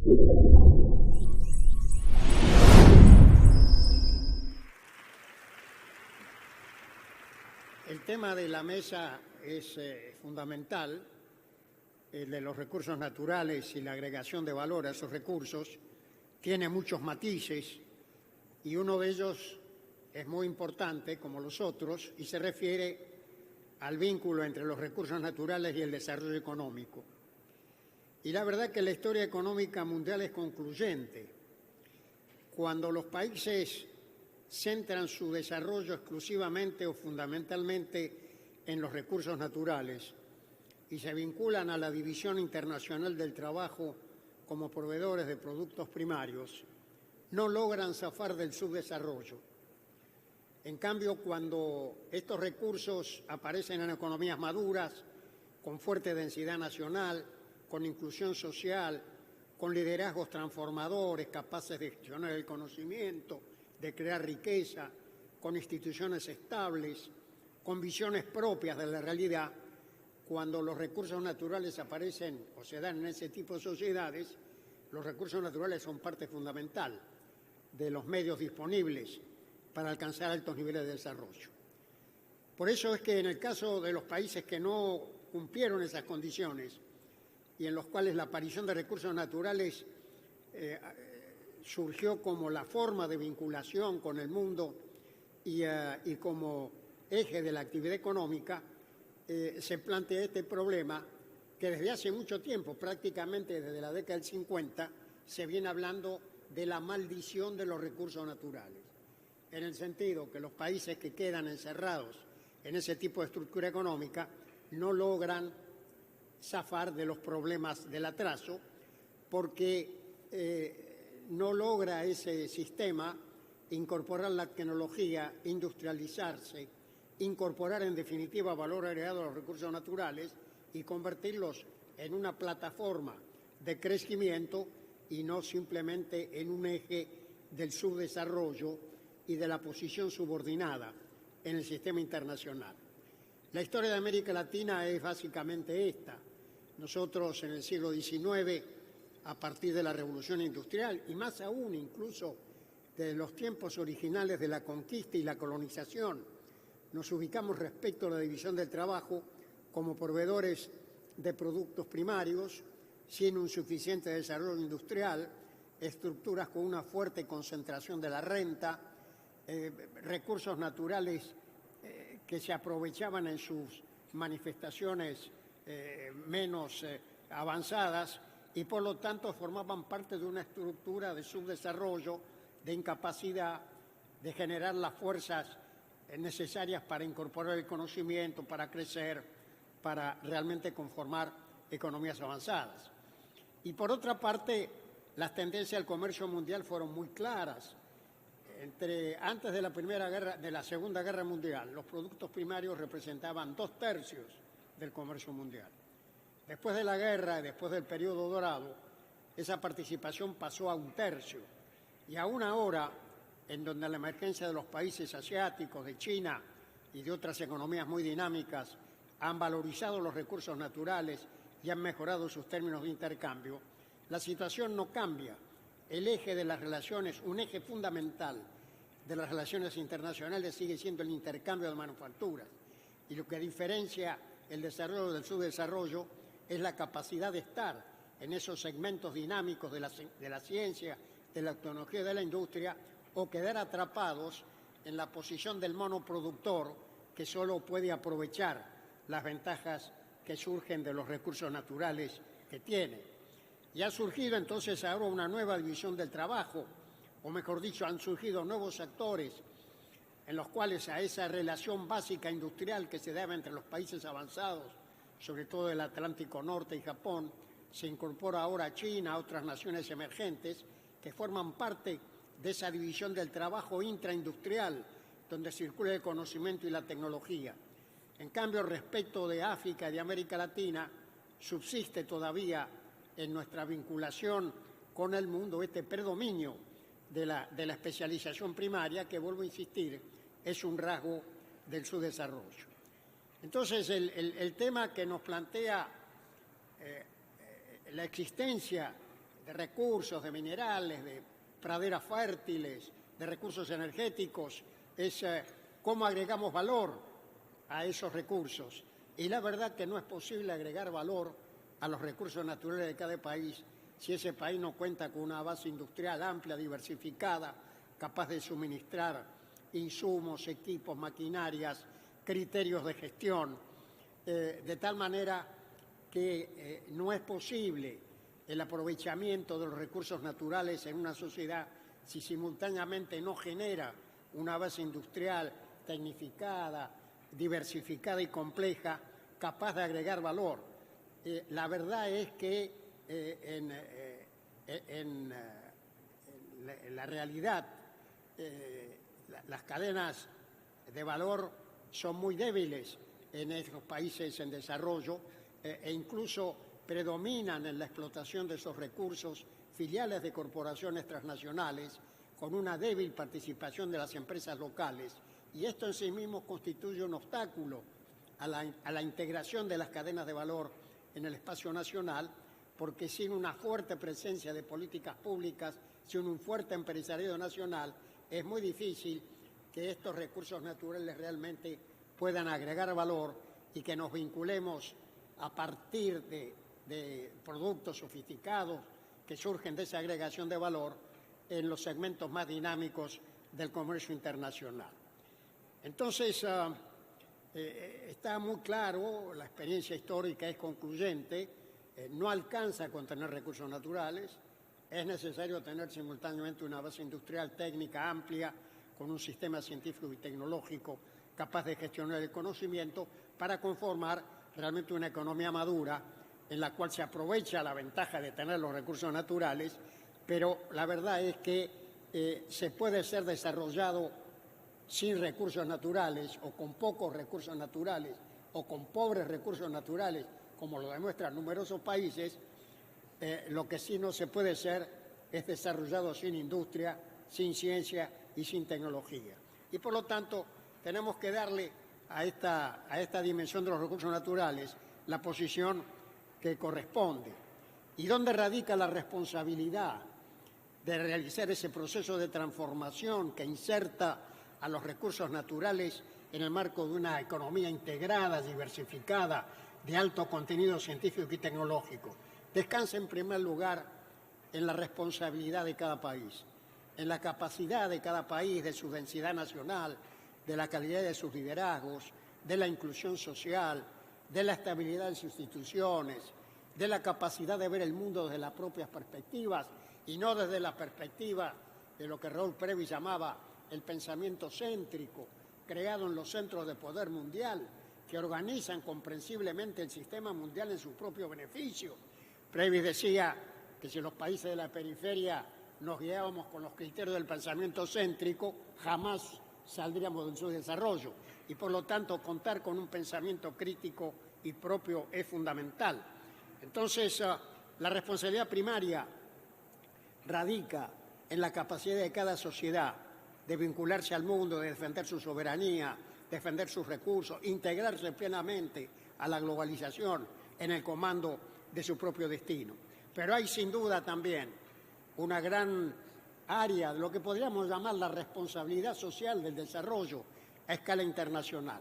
El tema de la mesa es fundamental, el de los recursos naturales y la agregación de valor a esos recursos. Tiene muchos matices y uno de ellos es muy importante, como los otros, y se refiere al vínculo entre los recursos naturales y el desarrollo económico. Y la verdad que la historia económica mundial es concluyente. Cuando los países centran su desarrollo exclusivamente o fundamentalmente en los recursos naturales y se vinculan a la división internacional del trabajo como proveedores de productos primarios, no logran zafar del subdesarrollo. En cambio, cuando estos recursos aparecen en economías maduras, con fuerte densidad nacional, con inclusión social, con liderazgos transformadores, capaces de gestionar el conocimiento, de crear riqueza, con instituciones estables, con visiones propias de la realidad, cuando los recursos naturales aparecen o se dan en ese tipo de sociedades, los recursos naturales son parte fundamental de los medios disponibles para alcanzar altos niveles de desarrollo. Por eso es que en el caso de los países que no cumplieron esas condiciones y en los cuales la aparición de recursos naturales surgió como la forma de vinculación con el mundo y como eje de la actividad económica, se plantea este problema que desde hace mucho tiempo, prácticamente desde la década del 50, se viene hablando de la maldición de los recursos naturales, en el sentido que los países que quedan encerrados en ese tipo de estructura económica no logran zafar de los problemas del atraso porque no logra ese sistema incorporar la tecnología, industrializarse, incorporar en definitiva valor agregado a los recursos naturales y convertirlos en una plataforma de crecimiento y no simplemente en un eje del subdesarrollo y de la posición subordinada en el sistema internacional. La historia de América Latina es básicamente esta. Nosotros en el siglo XIX, a partir de la Revolución Industrial y más aún incluso de los tiempos originales de la conquista y la colonización, nos ubicamos respecto a la división del trabajo como proveedores de productos primarios, sin un suficiente desarrollo industrial, estructuras con una fuerte concentración de la renta, recursos naturales que se aprovechaban en sus manifestaciones menos avanzadas y por lo tanto formaban parte de una estructura de subdesarrollo, de incapacidad de generar las fuerzas necesarias para incorporar el conocimiento, para crecer, para realmente conformar economías avanzadas. Y por otra parte, las tendencias del comercio mundial fueron muy claras. Antes de la Segunda Guerra Mundial, los productos primarios representaban 2/3 del comercio mundial. Después de la guerra, después del periodo dorado, esa participación pasó a 1/3. Y aún ahora, en donde la emergencia de los países asiáticos, de China y de otras economías muy dinámicas han valorizado los recursos naturales y han mejorado sus términos de intercambio, la situación no cambia. El eje de las relaciones, un eje fundamental de las relaciones internacionales sigue siendo el intercambio de manufacturas. Y lo que diferencia el desarrollo del subdesarrollo es la capacidad de estar en esos segmentos dinámicos de la ciencia, de la tecnología y de la industria, o quedar atrapados en la posición del monoproductor que solo puede aprovechar las ventajas que surgen de los recursos naturales que tiene. Y ha surgido entonces ahora una nueva división del trabajo, o mejor dicho, han surgido nuevos actores en los cuales a esa relación básica industrial que se daba entre los países avanzados, sobre todo el Atlántico Norte y Japón, se incorpora ahora China, otras naciones emergentes que forman parte de esa división del trabajo intraindustrial, donde circula el conocimiento y la tecnología. En cambio, respecto de África y de América Latina, subsiste todavía en nuestra vinculación con el mundo este predominio de la especialización primaria, que, vuelvo a insistir, es un rasgo del subdesarrollo. Entonces, el tema que nos plantea la existencia de recursos, de minerales, de praderas fértiles, de recursos energéticos, es cómo agregamos valor a esos recursos. Y la verdad que no es posible agregar valor a los recursos naturales de cada país si ese país no cuenta con una base industrial amplia, diversificada, capaz de suministrar insumos, equipos, maquinarias, criterios de gestión, de tal manera que no es posible el aprovechamiento de los recursos naturales en una sociedad si simultáneamente no genera una base industrial tecnificada, diversificada y compleja, capaz de agregar valor. La verdad es que en la realidad las cadenas de valor son muy débiles en estos países en desarrollo e incluso predominan en la explotación de esos recursos filiales de corporaciones transnacionales con una débil participación de las empresas locales, y esto en sí mismo constituye un obstáculo a la integración de las cadenas de valor en el espacio nacional, porque sin una fuerte presencia de políticas públicas, sin un fuerte empresariado nacional, es muy difícil que estos recursos naturales realmente puedan agregar valor y que nos vinculemos a partir de productos sofisticados que surgen de esa agregación de valor en los segmentos más dinámicos del comercio internacional. Entonces, está muy claro, la experiencia histórica es concluyente, no alcanza con tener recursos naturales, es necesario tener simultáneamente una base industrial técnica amplia, con un sistema científico y tecnológico capaz de gestionar el conocimiento para conformar realmente una economía madura en la cual se aprovecha la ventaja de tener los recursos naturales, pero la verdad es que se puede ser desarrollado sin recursos naturales o con pocos recursos naturales o con pobres recursos naturales, como lo demuestran numerosos países. Lo que sí no se puede ser es desarrollado sin industria, sin ciencia y sin tecnología. Y por lo tanto tenemos que darle a esta dimensión de los recursos naturales la posición que corresponde. ¿Y dónde radica la responsabilidad de realizar ese proceso de transformación que inserta a los recursos naturales en el marco de una economía integrada, diversificada, de alto contenido científico y tecnológico? Descansa en primer lugar en la responsabilidad de cada país, en la capacidad de cada país, de su densidad nacional, de la calidad de sus liderazgos, de la inclusión social, de la estabilidad de sus instituciones, de la capacidad de ver el mundo desde las propias perspectivas y no desde la perspectiva de lo que Raúl Previs llamaba el pensamiento céntrico, creado en los centros de poder mundial, que organizan comprensiblemente el sistema mundial en su propio beneficio. Previs decía que si los países de la periferia nos guiábamos con los criterios del pensamiento céntrico, jamás saldríamos del subdesarrollo. Y por lo tanto, contar con un pensamiento crítico y propio es fundamental. Entonces, la responsabilidad primaria radica en la capacidad de cada sociedad de vincularse al mundo, de defender su soberanía, defender sus recursos, integrarse plenamente a la globalización en el comando de su propio destino. Pero hay sin duda también una gran área de lo que podríamos llamar la responsabilidad social del desarrollo a escala internacional.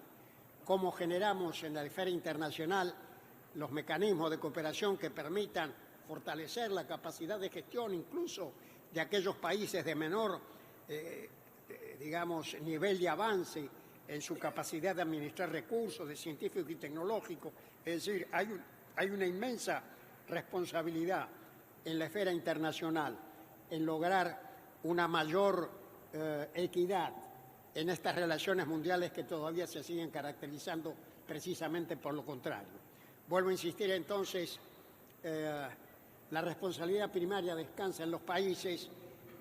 Cómo generamos en la esfera internacional los mecanismos de cooperación que permitan fortalecer la capacidad de gestión incluso de aquellos países de menor, nivel de avance en su capacidad de administrar recursos, de científico y tecnológico. Es decir, hay una inmensa responsabilidad en la esfera internacional en lograr una mayor equidad en estas relaciones mundiales que todavía se siguen caracterizando precisamente por lo contrario. Vuelvo a insistir entonces, la responsabilidad primaria descansa en los países,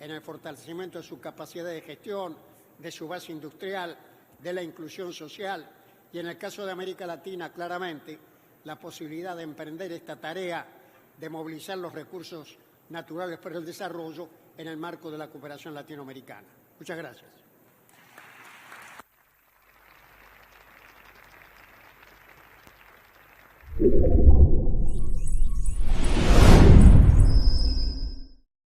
en el fortalecimiento de su capacidad de gestión, de su base industrial, de la inclusión social y, en el caso de América Latina, claramente, la posibilidad de emprender esta tarea de movilizar los recursos naturales para el desarrollo en el marco de la cooperación latinoamericana. Muchas gracias.